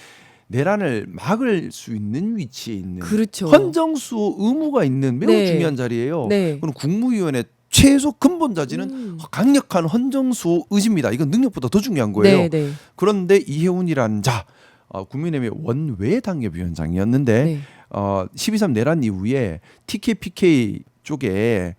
내란을 막을 수 있는 위치에 있는 그렇죠. 헌정수호 의무가 있는 매우 네. 중요한 자리예요. 네. 그럼 국무위원의 최소 근본 자질은 강력한 헌정수호 의지입니다. 이건 능력보다 더 중요한 거예요. 네, 네. 그런데 이해훈이라는 자 국민의힘의 원외 당협위원장이었는데 네. 12.3 내란 이후에 TKPK 쪽에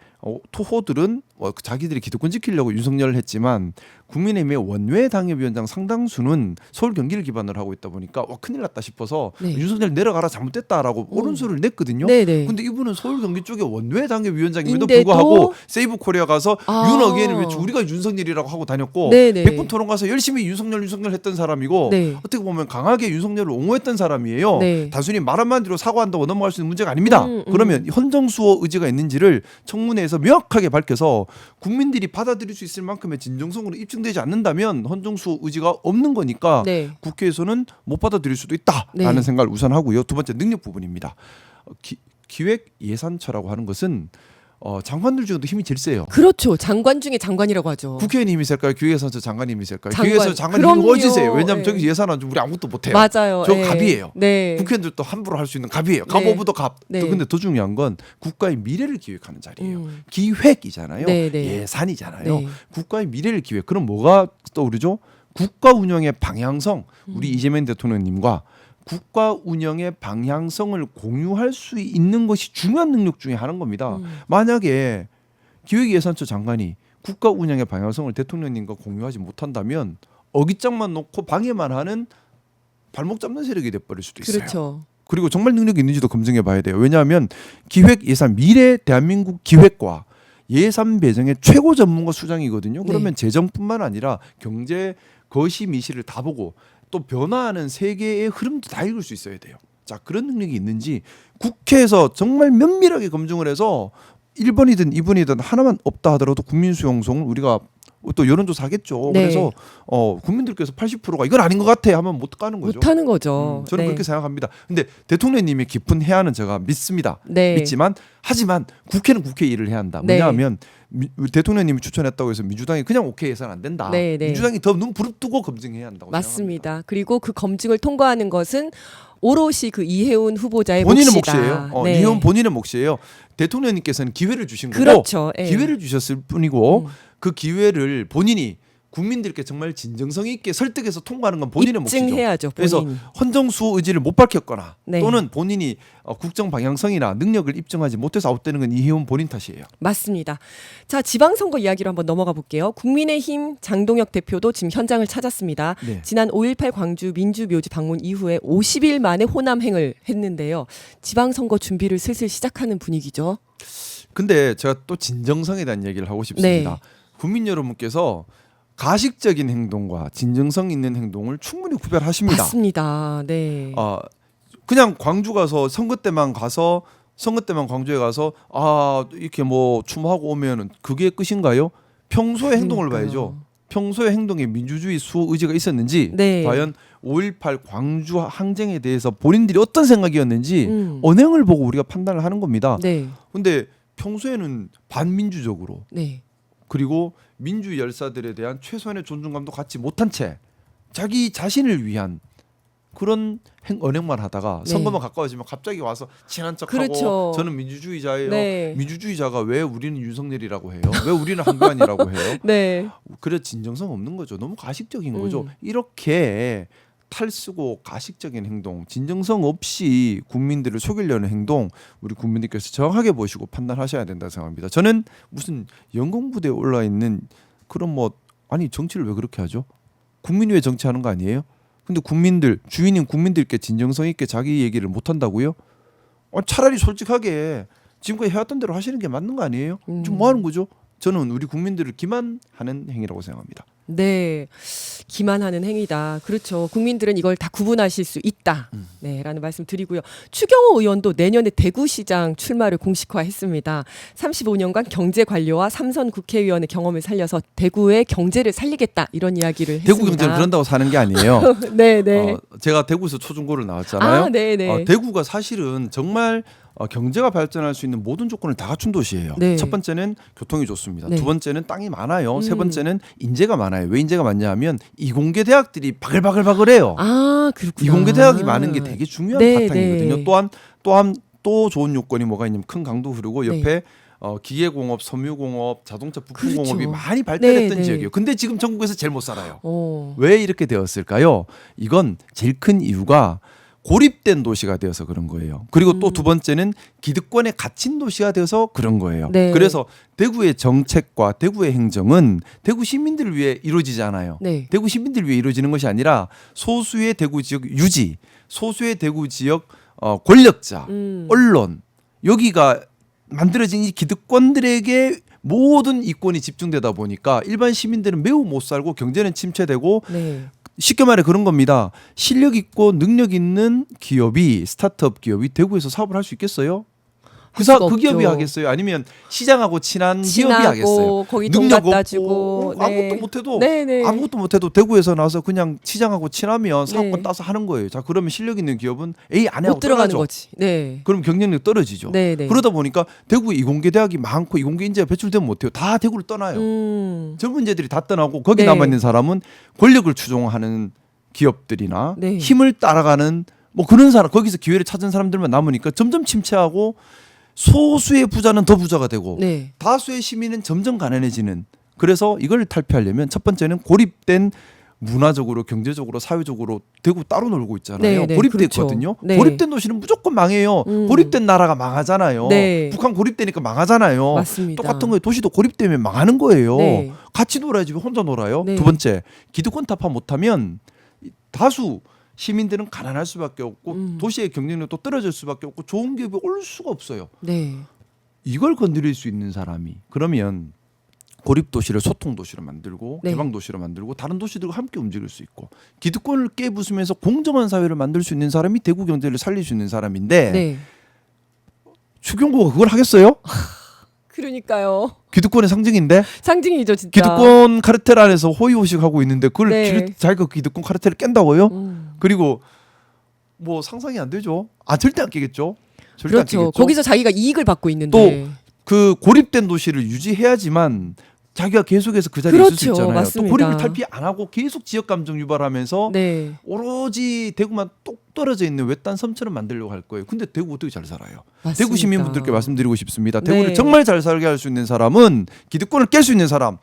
토호들은 자기들이 기득권 지키려고 윤석열을 했지만 국민의힘의 원외 당협위원장 상당수는 서울 경기를 기반으로 하고 있다 보니까 큰일 났다 싶어서 네. 윤석열 내려가라 잘못됐다라고 옳은 소리를 냈거든요. 네네. 근데 이분은 서울 경기 쪽에 원외 당협위원장임에도 인데도 불구하고 세이브 코리아 가서 아. 윤어게인을 외치고 우리가 윤석열이라고 하고 다녔고 네네. 백분 토론 가서 열심히 윤석열 했던 사람이고 네. 어떻게 보면 강하게 윤석열을 옹호했던 사람이에요. 네. 단순히 말 한마디로 사과한다고 넘어갈 수 있는 문제가 아닙니다. 그러면 헌정수호 의지가 있는지를 청문회에서 명확하게 밝혀서 국민들이 받아들일 수 있을 만큼의 진정성으로 입증되지 않는다면 헌정수호 의지가 없는 거니까 네. 국회에서는 못 받아들일 수도 있다라는 네. 생각을 우선 하고요. 두 번째 능력 부분입니다. 기획예산처라고 하는 것은 장관들 중에도 힘이 제일 세요. 그렇죠. 장관 중에 장관이라고 하죠. 국회의원 힘이 셀까요? 기획예산처 장관 힘이 셀까요? 장관. 기획예산 장관 힘이 그럼요. 어지세요. 왜냐하면 네. 저기 예산안 우리 아무것도 못해요. 맞아요. 저 네. 갑이에요. 네. 국회의원들도 함부로 할 수 있는 갑이에요. 갑 네. 오브 더 갑. 네. 근데 더 중요한 건 국가의 미래를 기획하는 자리예요. 기획이잖아요. 네, 네. 예산이잖아요. 네. 국가의 미래를 기획. 그럼 뭐가 떠오르죠? 국가 운영의 방향성. 우리 이재명 대통령님과 국가 운영의 방향성을 공유할 수 있는 것이 중요한 능력 중에 하나인 겁니다. 만약에 기획예산처 장관이 국가 운영의 방향성을 대통령님과 공유하지 못한다면 어깃장만 놓고 방해만 하는 발목 잡는 세력이 돼버릴 수도 있어요. 그렇죠. 그리고 정말 능력이 있는지도 검증해 봐야 돼요. 왜냐하면 기획 예산 미래 대한민국 기획과 예산 배정의 최고 전문가 수장이거든요. 그러면 네. 재정뿐만 아니라 경제 거시 미시를 다 보고 또 변화하는 세계의 흐름도 다 읽을 수 있어야 돼요. 자, 그런 능력이 있는지 국회에서 정말 면밀하게 검증을 해서 1번이든 2번이든 하나만 없다 하더라도 국민 수용성을 우리가 또 여론조사 하겠죠. 네. 그래서 국민들께서 80%가 이건 아닌 것 같아 하면 못 가는 거죠. 못하는 거죠. 저는 네. 그렇게 생각합니다. 근데 대통령님의 깊은 해안은 제가 믿습니다. 네. 믿지만 하지만 국회는 국회 일을 해야 한다. 네. 왜냐하면 대통령님이 추천했다고 해서 민주당이 그냥 오케이 해서는 안 된다. 네, 네. 민주당이 더 눈 부릅뜨고 검증해야 한다고 맞습니다. 그리고 그 검증을 통과하는 것은 오롯이 그 이해운 후보자의 본인의 몫이다. 몫이에요. 네. 이혼 본인의 몫이에요. 대통령님께서는 기회를 주신 거고 그렇죠. 예. 기회를 주셨을 뿐이고 그 기회를 본인이 국민들께 정말 진정성 있게 설득해서 통과하는 건 본인의 몫이죠. 입증해야죠. 그래서 본인이. 헌정수호 의지를 못 밝혔거나 네. 또는 본인이 국정 방향성이나 능력을 입증하지 못해서 아웃되는 건 이해운 본인 탓이에요. 맞습니다. 자, 지방선거 이야기로 한번 넘어가 볼게요. 국민의힘 장동혁 대표도 지금 현장을 찾았습니다. 네. 지난 5.18 광주 민주묘지 방문 이후에 50일 만에 호남행을 했는데요. 지방선거 준비를 슬슬 시작하는 분위기죠. 근데 제가 또 진정성에 대한 얘기를 하고 싶습니다. 네. 국민 여러분께서 가식적인 행동과 진정성 있는 행동을 충분히 구별하십니다. 맞습니다. 네. 그냥 광주 가서 선거 때만 광주에 가서 이렇게 뭐 추모하고 오면은 그게 끝인가요? 평소의 행동을 그러니까요. 봐야죠. 평소의 행동에 민주주의 수호 의지가 있었는지 네. 과연 5.18 광주 항쟁에 대해서 본인들이 어떤 생각이었는지 음. 언행을 보고 우리가 판단을 하는 겁니다. 네. 근데 평소에는 반민주적으로 네. 그리고 민주 열사들에 대한 최소한의 존중감도 갖지 못한 채 자기 자신을 위한 그런 언행만 하다가 네. 선거만 가까워지면 갑자기 와서 친한 척하고 그렇죠. 저는 민주주의자예요. 네. 민주주의자가 왜 우리는 윤석열이라고 해요? 왜 우리는 한교안이라고 해요? 네. 그래 진정성 없는 거죠. 너무 가식적인 거죠. 음. 이렇게 탈쓰고 가식적인 행동, 진정성 없이 국민들을 속이려는 행동 우리 국민들께서 정확하게 보시고 판단하셔야 된다 생각합니다. 저는 무슨 영공부대에 올라 있는 그런 아니 정치를 왜 그렇게 하죠? 국민이 왜 정치하는 거 아니에요? 근데 국민들 주인인 국민들께 진정성 있게 자기 얘기를 못 한다고요? 차라리 솔직하게 지금까지 해왔던 대로 하시는 게 맞는 거 아니에요? 지금 뭐 하는 거죠? 저는 우리 국민들을 기만하는 행위라고 생각합니다. 네. 기만하는 행위다. 그렇죠. 국민들은 이걸 다 구분하실 수 있다. 네, 라는 말씀 드리고요. 추경호 의원도 내년에 대구시장 출마를 공식화했습니다. 35년간 경제 관료와 3선 국회의원의 경험을 살려서 대구의 경제를 살리겠다. 이런 이야기를 했습니다. 대구 경제는 그런다고 사는 게 아니에요. 네, 네. 제가 대구에서 초중고를 나왔잖아요. 네, 네. 대구가 사실은 정말 경제가 발전할 수 있는 모든 조건을 다 갖춘 도시예요. 네. 첫 번째는 교통이 좋습니다. 네. 두 번째는 땅이 많아요. 세 번째는 인재가 많아요. 왜 인재가 많냐 하면 이공계 대학들이 바글바글바글해요. 그렇구나. 이공계 대학이 많은 게 되게 중요한 네, 바탕이거든요. 네. 또한 또 좋은 요건이 뭐가 있냐면 큰 강도 흐르고 네. 옆에 기계공업, 섬유공업, 자동차 부품공업이 그렇죠. 많이 발달했던 네, 네. 지역이에요. 근데 지금 전국에서 제일 못 살아요. 어. 왜 이렇게 되었을까요? 이건 제일 큰 이유가 고립된 도시가 되어서 그런 거예요. 그리고 또 두 번째는 기득권에 갇힌 도시가 되어서 그런 거예요. 네. 그래서 대구의 정책과 대구의 행정은 대구 시민들을 위해 이루어지지 않아요. 네. 대구 시민들을 위해 이루어지는 것이 아니라 소수의 대구 지역 유지, 소수의 대구 지역 권력자, 언론 여기가 만들어진 이 기득권들에게 모든 이권이 집중되다 보니까 일반 시민들은 매우 못 살고 경제는 침체되고 네. 쉽게 말해 그런 겁니다. 실력 있고 능력 있는 기업이 스타트업 기업이 대구에서 사업을 할 수 있겠어요? 그 수가 기업이 없죠. 하겠어요? 아니면 시장하고 친한 기업이 친하고 하겠어요? 거기 돈 능력 갖다 없고 주고 네. 아무것도 못해도 대구에서 나와서 그냥 시장하고 친하면 사업권 네. 따서 하는 거예요. 자 그러면 실력 있는 기업은 A 안에 못 들어가는 떠나죠. 거지. 네. 그럼 경쟁력 떨어지죠. 네, 네. 그러다 보니까 대구에 이공계 대학이 많고 이공계 인재가 배출되면 못해요. 다 대구를 떠나요. 젊은 자들이 다 떠나고 거기 네. 남아 있는 사람은 권력을 추종하는 기업들이나 네. 힘을 따라가는 그런 사람 거기서 기회를 찾은 사람들만 남으니까 점점 침체하고 소수의 부자는 더 부자가 되고 네. 다수의 시민은 점점 가난해지는. 그래서 이걸 탈피하려면 첫 번째는 고립된 문화적으로 경제적으로 사회적으로 대구 따로 놀고 있잖아요. 네, 네, 고립됐거든요. 그렇죠. 네. 고립된 도시는 무조건 망해요. 고립된 나라가 망하잖아요. 네. 북한 고립되니까 망하잖아요. 맞습니다. 똑같은 거예요. 도시도 고립되면 망하는 거예요. 네. 같이 놀아야지 왜 혼자 놀아요. 네. 두 번째 기득권 타파 못하면 다수 시민들은 가난할 수밖에 없고 도시의 경쟁력도 떨어질 수밖에 없고 좋은 기업이 올 수가 없어요. 네. 이걸 건드릴 수 있는 사람이 그러면 고립 도시를 소통 도시로 만들고 네. 개방 도시로 만들고 다른 도시들과 함께 움직일 수 있고 기득권을 깨부수면서 공정한 사회를 만들 수 있는 사람이 대구 경제를 살릴 수 있는 사람인데 네. 추경호가 그걸 하겠어요? 그러니까요. 기득권의 상징인데 상징이죠, 진짜. 기득권 카르텔 안에서 호의호식하고 있는데 그걸 네. 자기가 기득권 카르텔을 깬다고요? 음. 그리고 뭐 상상이 안 되죠. 절대 안 깨겠죠. 절대 안 그렇죠. 깨겠죠. 거기서 자기가 이익을 받고 있는데. 그 고립된 도시를 유지해야지만 자기가 계속해서 그 자리에 있을 수 그렇죠. 있잖아요. 맞습니다. 또 고립을 탈피 안 하고 계속 지역 감정 유발하면서 네. 오로지 대구만 똑 떨어져 있는 외딴 섬처럼 만들려고 할 거예요. 근데 대구 어떻게 잘 살아요? 맞습니다. 대구 시민분들께 말씀드리고 싶습니다. 대구를 네. 정말 잘 살게 할 수 있는 사람은 기득권을 깰 수 있는 사람,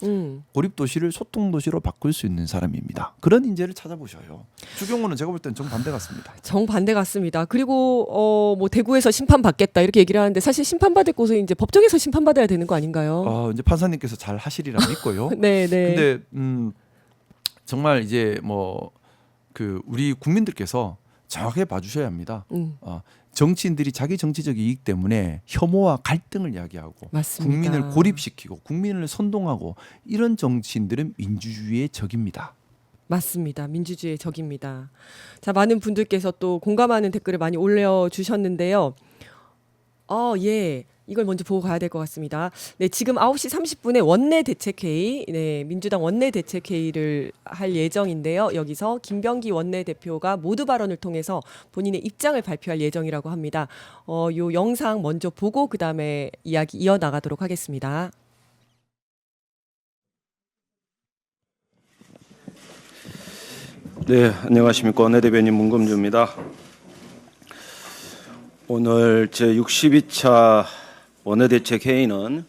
고립 도시를 소통 도시로 바꿀 수 있는 사람입니다. 그런 인재를 찾아보셔요. 추경호는 제가 볼 때는 정반대 같습니다. 정반대 같습니다. 그리고 뭐 대구에서 심판 받겠다 이렇게 얘기를 하는데 사실 심판 받을 곳은 이제 법정에서 심판 받아야 되는 거 아닌가요? 이제 판사님께서 잘 하시리라 믿고요. 네, 네. 근데 정말 이제 뭐 그 우리 국민들께서 정확하게 봐주셔야 합니다. 정치인들이 자기 정치적 이익 때문에 혐오와 갈등을 야기하고 맞습니다. 국민을 고립시키고 국민을 선동하고 이런 정치인들은 민주주의의 적입니다. 맞습니다. 민주주의의 적입니다. 자, 많은 분들께서 또 공감하는 댓글을 많이 올려주셨는데요. 예. 이걸 먼저 보고 가야 될 것 같습니다. 네, 지금 9시 30분에 원내대책회의, 네, 민주당 원내대책회의를 할 예정인데요. 여기서 김병기 원내대표가 모두 발언을 통해서 본인의 입장을 발표할 예정이라고 합니다. 요 영상 먼저 보고 그 다음에 이야기 이어나가도록 하겠습니다. 네, 안녕하십니까. 원내대변인 문금주입니다. 오늘 제62차 원내대책회의는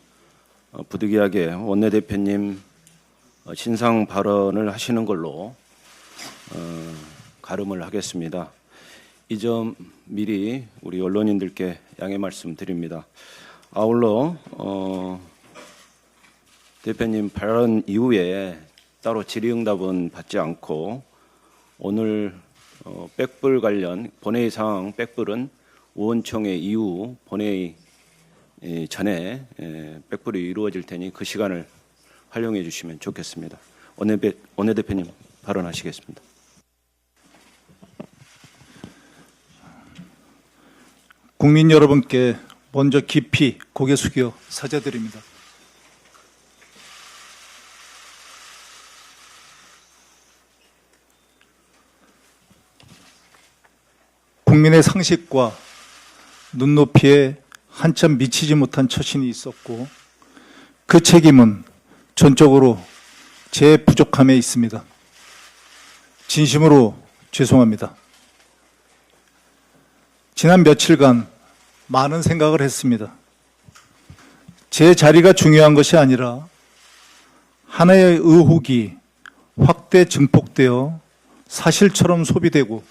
부득이하게 원내대표님 신상 발언을 하시는 걸로 가름을 하겠습니다. 이 점 미리 우리 언론인들께 양해 말씀드립니다. 아울러 대표님 발언 이후에 따로 질의응답은 받지 않고 오늘 백불 관련 본회의 상황 백불은 의원총회 이후 본회의 전에 백불이 이루어질 테니 그 시간을 활용해 주시면 좋겠습니다. 원내대표님 발언하시겠습니다. 국민 여러분께 먼저 깊이 고개 숙여 사죄드립니다. 국민의 상식과 눈높이에 한참 미치지 못한 처신이 있었고 그 책임은 전적으로 제 부족함에 있습니다. 진심으로 죄송합니다. 지난 며칠간 많은 생각을 했습니다. 제 자리가 중요한 것이 아니라 하나의 의혹이 확대 증폭되어 사실처럼 소비되고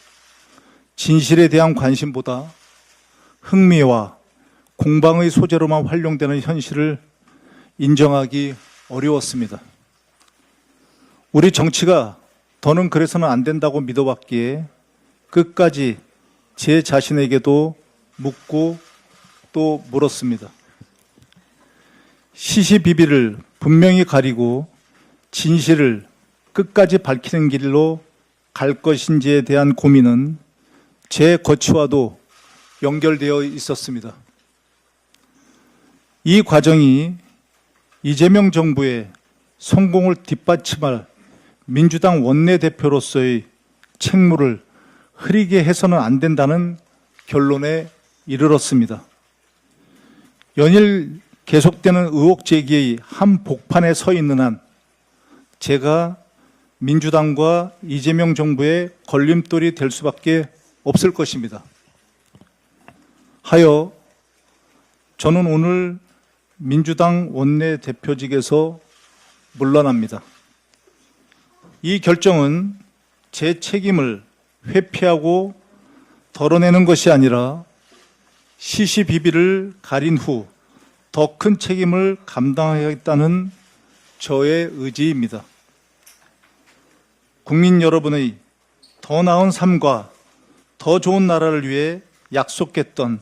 진실에 대한 관심보다 흥미와 공방의 소재로만 활용되는 현실을 인정하기 어려웠습니다. 우리 정치가 더는 그래서는 안 된다고 믿어왔기에 끝까지 제 자신에게도 묻고 또 물었습니다. 시시비비를 분명히 가리고 진실을 끝까지 밝히는 길로 갈 것인지에 대한 고민은 제 거취와도 연결되어 있었습니다. 이 과정이 이재명 정부의 성공을 뒷받침할 민주당 원내대표로서의 책무를 흐리게 해서는 안 된다는 결론에 이르렀습니다. 연일 계속되는 의혹 제기의 한복판에 서 있는 한 제가 민주당과 이재명 정부의 걸림돌이 될 수밖에 없을 것입니다. 하여 저는 오늘 민주당 원내대표직에서 물러납니다. 이 결정은 제 책임을 회피하고 덜어내는 것이 아니라 시시비비를 가린 후 더 큰 책임을 감당하겠다는 저의 의지입니다. 국민 여러분의 더 나은 삶과 더 좋은 나라를 위해 약속했던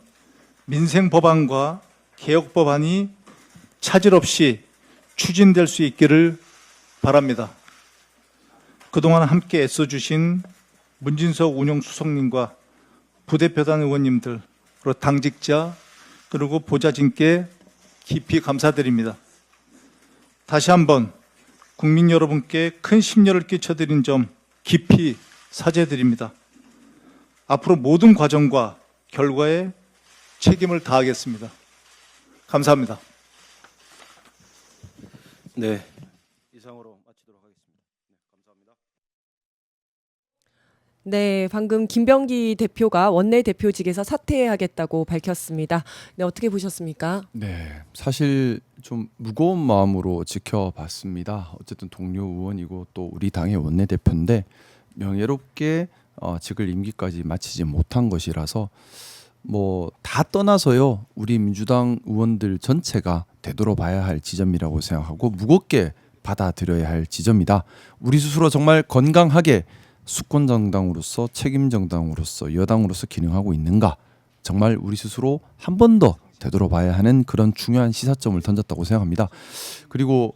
민생 법안과 개혁 법안이 차질 없이 추진될 수 있기를 바랍니다. 그동안 함께 애써주신 문진석 운영수석님과 부대표단 의원님들, 그리고 당직자, 그리고 보좌진께 깊이 감사드립니다. 다시 한번 국민 여러분께 큰 심려를 끼쳐드린 점 깊이 사죄드립니다. 앞으로 모든 과정과 결과에 책임을 다하겠습니다. 감사합니다. 네, 이상으로 마치도록 하겠습니다. 네, 감사합니다. 네, 방금 김병기 대표가 원내대표직에서 사퇴하겠다고 밝혔습니다. 네, 어떻게 보셨습니까? 네, 사실 좀 무거운 마음으로 지켜봤습니다. 어쨌든 동료 의원이고 또 우리 당의 원내대표인데 명예롭게 직을 임기까지 마치지 못한 것이라서 뭐 다 떠나서요. 우리 민주당 의원들 전체가 되돌아봐야 할 지점이라고 생각하고 무겁게 받아들여야 할 지점이다. 우리 스스로 정말 건강하게 수권 정당으로서 책임 정당으로서 여당으로서 기능하고 있는가? 정말 우리 스스로 한 번 더 되돌아봐야 하는 그런 중요한 시사점을 던졌다고 생각합니다. 그리고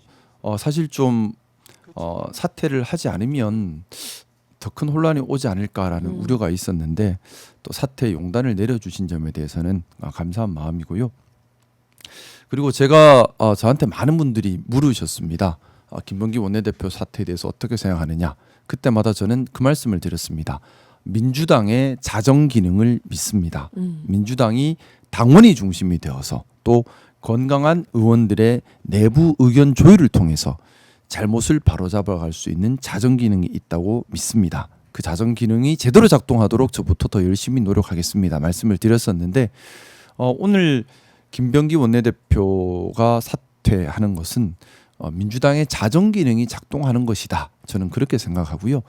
사실 좀 사퇴를 하지 않으면 더 큰 혼란이 오지 않을까라는 우려가 있었는데 또 사퇴 용단을 내려주신 점에 대해서는 감사한 마음이고요. 그리고 제가 저한테 많은 분들이 물으셨습니다. 김병기 원내대표 사퇴에 대해서 어떻게 생각하느냐. 그때마다 저는 그 말씀을 드렸습니다. 민주당의 자정 기능을 믿습니다. 민주당이 당원이 중심이 되어서 또 건강한 의원들의 내부 의견 조율을 통해서 잘못을 바로잡아갈 수 있는 자정 기능이 있다고 믿습니다. 그 자정 기능이 제대로 작동하도록 저부터 더 열심히 노력하겠습니다. 말씀을 드렸었는데 오늘 김병기 원내대표가 사퇴하는 것은 민주당의 자정 기능이 작동하는 것이다. 저는 그렇게 생각하고요.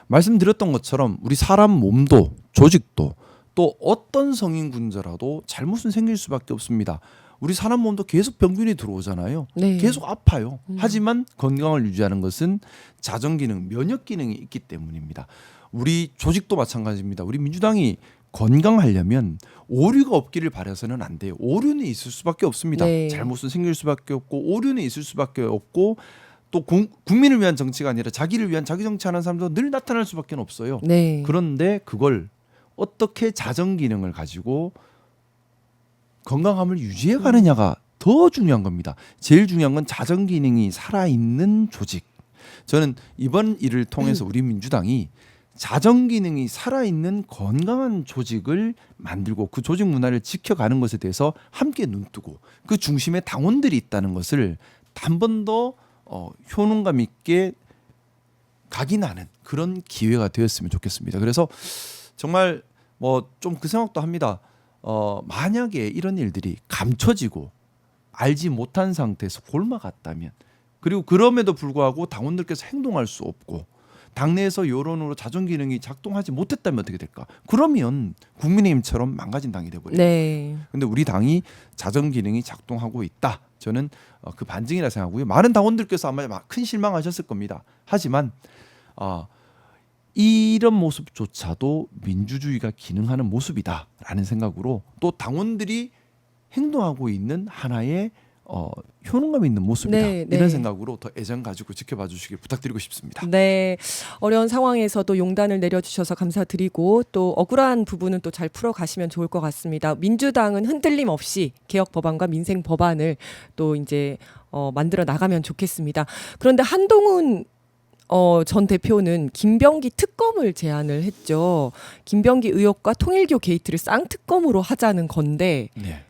말씀드렸던 것처럼 우리 사람 몸도 조직도 또 어떤 성인군자라도 잘못은 생길 수밖에 없습니다. 우리 사람 몸도 계속 병균이 들어오잖아요. 네. 계속 아파요. 하지만 건강을 유지하는 것은 자정 기능, 면역 기능이 있기 때문입니다. 우리 조직도 마찬가지입니다. 우리 민주당이 건강하려면 오류가 없기를 바라서는 안 돼요. 오류는 있을 수밖에 없습니다. 네. 잘못은 생길 수밖에 없고 오류는 있을 수밖에 없고 또 국민을 위한 정치가 아니라 자기를 위한 자기 정치하는 사람도 늘 나타날 수밖에 없어요. 네. 그런데 그걸 어떻게 자정 기능을 가지고 건강함을 유지해 가느냐가 더 중요한 겁니다. 제일 중요한 건 자정 기능이 살아있는 조직. 저는 이번 일을 통해서 우리 민주당이 자정 기능이 살아있는 건강한 조직을 만들고 그 조직 문화를 지켜가는 것에 대해서 함께 눈뜨고 그 중심에 당원들이 있다는 것을 한 번 더 효능감 있게 각인하는 그런 기회가 되었으면 좋겠습니다. 그래서 정말 뭐 좀 그 생각도 합니다. 만약에 이런 일들이 감춰지고 알지 못한 상태에서 골마갔다면 그리고 그럼에도 불구하고 당원들께서 행동할 수 없고 당내에서 여론으로 자정 기능이 작동하지 못했다면 어떻게 될까? 그러면 국민의힘처럼 망가진 당이 돼버려요. 네. 근데 우리 당이 자정 기능이 작동하고 있다. 저는 그 반증이라 생각하고요. 많은 당원들께서 아마 큰 실망하셨을 겁니다. 하지만 이런 모습조차도 민주주의가 기능하는 모습이다라는 생각으로 또 당원들이 행동하고 있는 하나의 효능감 있는 모습이다. 네, 네. 이런 생각으로 더 애정 가지고 지켜봐 주시길 부탁드리고 싶습니다. 네. 어려운 상황에서도 용단을 내려주셔서 감사드리고 또 억울한 부분은 또 잘 풀어가시면 좋을 것 같습니다. 민주당은 흔들림 없이 개혁 법안과 민생 법안을 또 이제 만들어 나가면 좋겠습니다. 그런데 한동훈 전 대표는 김병기 특검을 제안을 했죠. 김병기 의혹과 통일교 게이트를 쌍특검으로 하자는 건데 네.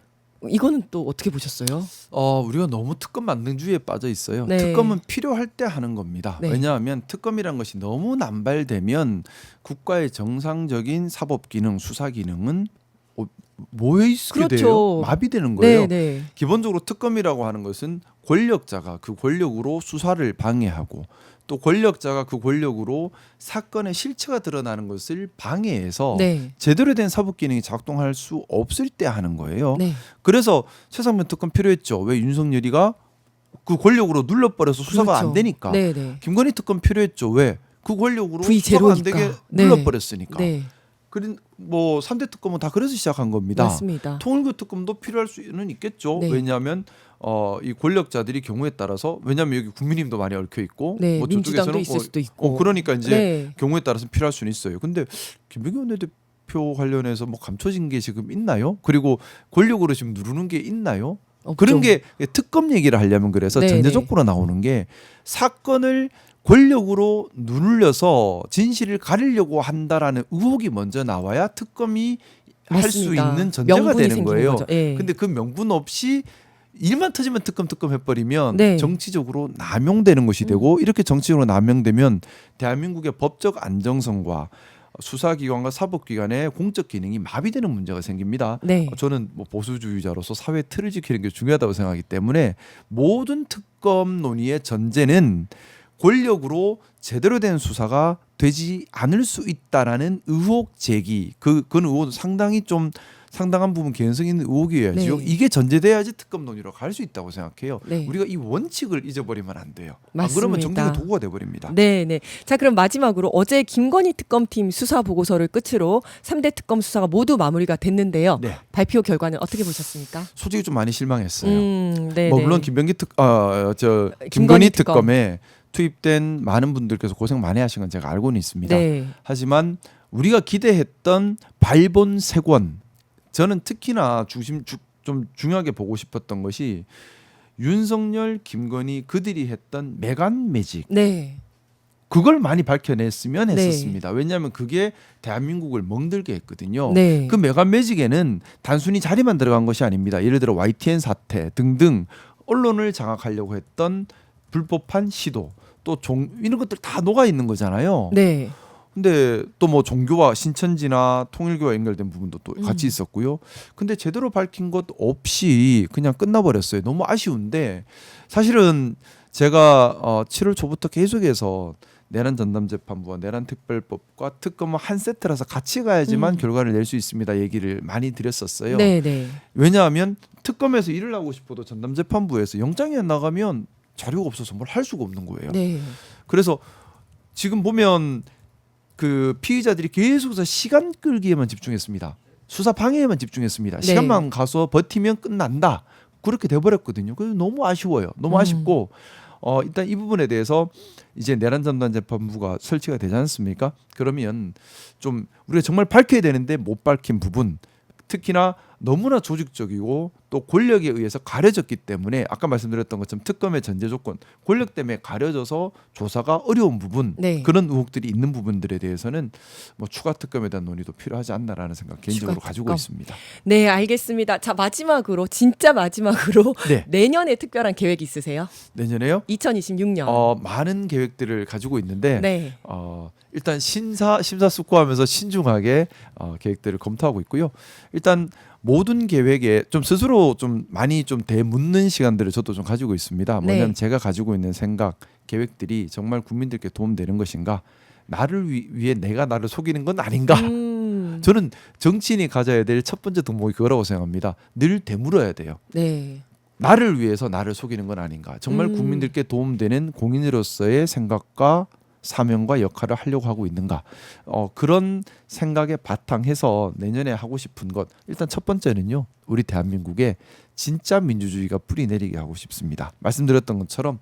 이거는 또 어떻게 보셨어요? 우리가 너무 특검 만능주의에 빠져 있어요. 네. 특검은 필요할 때 하는 겁니다. 네. 왜냐하면 특검이라는 것이 너무 남발되면 국가의 정상적인 사법 기능, 수사 기능은 모여 있게 그렇죠. 돼요. 마비되는 거예요. 네, 네. 기본적으로 특검이라고 하는 것은 권력자가 그 권력으로 수사를 방해하고 또 권력자가 그 권력으로 사건의 실체가 드러나는 것을 방해해서 네. 제대로 된 사법 기능이 작동할 수 없을 때 하는 거예요. 네. 그래서 최상병 특검 필요했죠. 왜 윤석열이가 그 권력으로 눌러버려서 수사가 그렇죠. 안 되니까. 네, 네. 김건희 특검 필요했죠. 왜? 그 권력으로 V 수사가 안 제로니까. 되게 네. 눌러버렸으니까. 네. 그런 뭐 3대 특검은 다 그래서 시작한 겁니다. 맞습니다. 통일교 특검도 필요할 수는 있겠죠. 네. 왜냐하면 이 권력자들이 경우에 따라서 왜냐하면 여기 국민의힘도 많이 얽혀 있고 네, 뭐 민주당도 저쪽에서는 있을 수도 있고. 그러니까 이제 네. 경우에 따라서 필요할 수는 있어요. 근데 김병기 원내대표 관련해서 뭐 감춰진 게 지금 있나요? 그리고 권력으로 지금 누르는 게 있나요? 없죠. 그런 게 특검 얘기를 하려면 그래서 네네. 전제 조건으로 나오는 게 사건을 권력으로 누르려서 진실을 가리려고 한다라는 의혹이 먼저 나와야 특검이 할 수 맞습니다. 있는 전제가 명분이 되는 생기는 거예요. 거죠. 예. 근데 그 명분 없이 일만 터지면 특검 해버리면 네. 정치적으로 남용되는 것이 되고 이렇게 정치적으로 남용되면 대한민국의 법적 안정성과 수사기관과 사법기관의 공적 기능이 마비되는 문제가 생깁니다. 네. 저는 뭐 보수주의자로서 사회 틀을 지키는 게 중요하다고 생각하기 때문에 모든 특검 논의의 전제는 권력으로 제대로 된 수사가 되지 않을 수 있다라는 의혹 제기. 그건 의혹은 상당한 부분 개연성 있는 의혹이어야죠. 네. 이게 전제돼야지 특검 논의로 갈 수 있다고 생각해요. 네. 우리가 이 원칙을 잊어버리면 안 돼요. 안 맞습니다. 그러면 정쟁의 도구가 돼버립니다. 네, 네. 자, 그럼 마지막으로 어제 김건희 특검팀 수사 보고서를 끝으로 3대 특검 수사가 모두 마무리가 됐는데요. 네. 발표 결과는 어떻게 보셨습니까? 솔직히 좀 많이 실망했어요. 네, 뭐 네. 물론 김건희 김건희 특검. 특검에 투입된 많은 분들께서 고생 많이 하신 건 제가 알고는 있습니다. 네. 하지만 우리가 기대했던 발본 세 권, 저는 특히나 좀 중요하게 보고 싶었던 것이 윤석열, 김건희 그들이 했던 매간 매직, 네. 그걸 많이 밝혀냈으면 네. 했었습니다. 왜냐하면 그게 대한민국을 멍들게 했거든요. 네. 그 매간 매직에는 단순히 자리만 들어간 것이 아닙니다. 예를 들어 YTN 사태 등등 언론을 장악하려고 했던 불법한 시도, 또 이런 것들 다 녹아 있는 거잖아요. 네. 근데 또 뭐 종교와 신천지나 통일교와 연결된 부분도 또 음. 같이 있었고요. 근데 제대로 밝힌 것 없이 그냥 끝나버렸어요. 너무 아쉬운데 사실은 제가 7월 초부터 계속해서 내란 전담재판부와 내란 특별법과 특검은 한 세트라서 같이 가야지만 결과를 낼 수 있습니다. 얘기를 많이 드렸었어요. 네, 네. 왜냐하면 특검에서 일을 하고 싶어도 전담재판부에서 영장이 안 나가면 자료가 없어서 뭘 할 수가 없는 거예요. 네. 그래서 지금 보면 그 피의자들이 계속해서 시간 끌기에만 집중했습니다. 수사 방해에만 집중했습니다. 네. 시간만 가서 버티면 끝난다. 그렇게 돼버렸거든요. 그래서 너무 아쉬워요. 너무 아쉽고 일단 이 부분에 대해서 이제 내란 전담 재판부가 설치가 되지 않습니까? 그러면 좀 우리가 정말 밝혀야 되는데 못 밝힌 부분, 특히나 너무나 조직적이고 또 권력에 의해서 가려졌기 때문에 아까 말씀드렸던 것처럼 특검의 전제 조건, 권력 때문에 가려져서 조사가 어려운 부분, 네. 그런 의혹들이 있는 부분들에 대해서는 뭐 추가 특검에 대한 논의도 필요하지 않나라는 생각 개인적으로 추가 가지고 특검. 있습니다. 네, 알겠습니다. 자, 마지막으로 진짜 마지막으로 네. 내년에 특별한 계획 있으세요? 내년에요? 2026년. 많은 계획들을 가지고 있는데 네. 일단 심사숙고하면서 신중하게 계획들을 검토하고 있고요. 일단 모든 계획에 좀 스스로 좀 많이 좀 되묻는 시간들을 저도 좀 가지고 있습니다. 뭐냐면 네. 제가 가지고 있는 생각, 계획들이 정말 국민들께 도움되는 것인가? 나를 위해 내가 나를 속이는 건 아닌가? 저는 정치인이 가져야 될 첫 번째 덕목이 그거라고 생각합니다. 늘 되물어야 돼요. 네. 나를 위해서 나를 속이는 건 아닌가? 정말 국민들께 도움되는 공인으로서의 생각과 사명과 역할을 하려고 하고 있는가? 그런 생각에 바탕해서 내년에 하고 싶은 것, 일단 첫 번째는요, 우리 대한민국에 진짜 민주주의가 뿌리 내리게 하고 싶습니다. 말씀드렸던 것처럼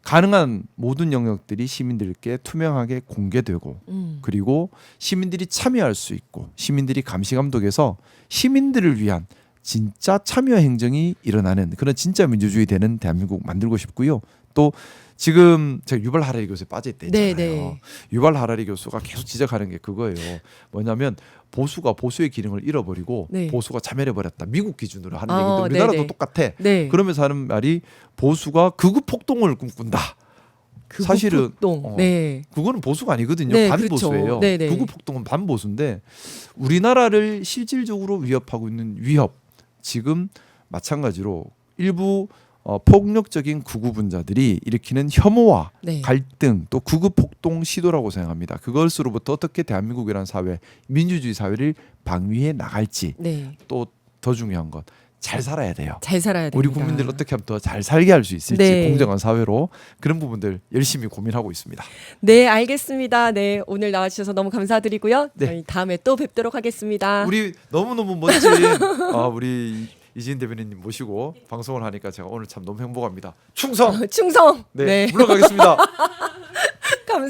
가능한 모든 영역들이 시민들께 투명하게 공개되고, 그리고 시민들이 참여할 수 있고, 시민들이 감시 감독해서 시민들을 위한 진짜 참여 행정이 일어나는 그런 진짜 민주주의 되는 대한민국 만들고 싶고요. 또 지금 제가 유발 하라리 교수에 빠져 있다 했잖아요. 네. 유발 하라리 교수가 계속 지적하는 게 그거예요. 뭐냐면 보수가 보수의 기능을 잃어버리고 네. 보수가 자멸해버렸다. 미국 기준으로 하는 아, 얘기인데 우리나라도 네네. 똑같아. 네. 그러면서 하는 말이 보수가 극우 폭동을 꿈꾼다. 사실은 극우폭동. 네. 그거는 보수가 아니거든요. 네, 반보수예요. 그렇죠. 네네. 극우 폭동은 반보수인데 우리나라를 실질적으로 위협하고 있는 위협, 지금 마찬가지로 일부 폭력적인 극우분자들이 일으키는 혐오와 네. 갈등, 또 극우 폭동 시도라고 생각합니다. 그것으로부터 어떻게 대한민국이라는 사회, 민주주의 사회를 방위해 나갈지, 네. 또 더 중요한 것, 잘 살아야 돼요. 잘 살아야 됩니다. 우리 국민들 어떻게 하면 더 잘 살게 할 수 있을지, 네. 공정한 사회로, 그런 부분들 열심히 고민하고 있습니다. 네, 알겠습니다. 네, 오늘 나와주셔서 너무 감사드리고요. 네. 저희 다음에 또 뵙도록 하겠습니다. 우리 너무너무 멋진 우리 이지은 대변인님 모시고 방송을 하니까 제가 오늘 참 너무 행복합니다. 충성. 충성. 네, 네. 물러가겠습니다. 감사합니다.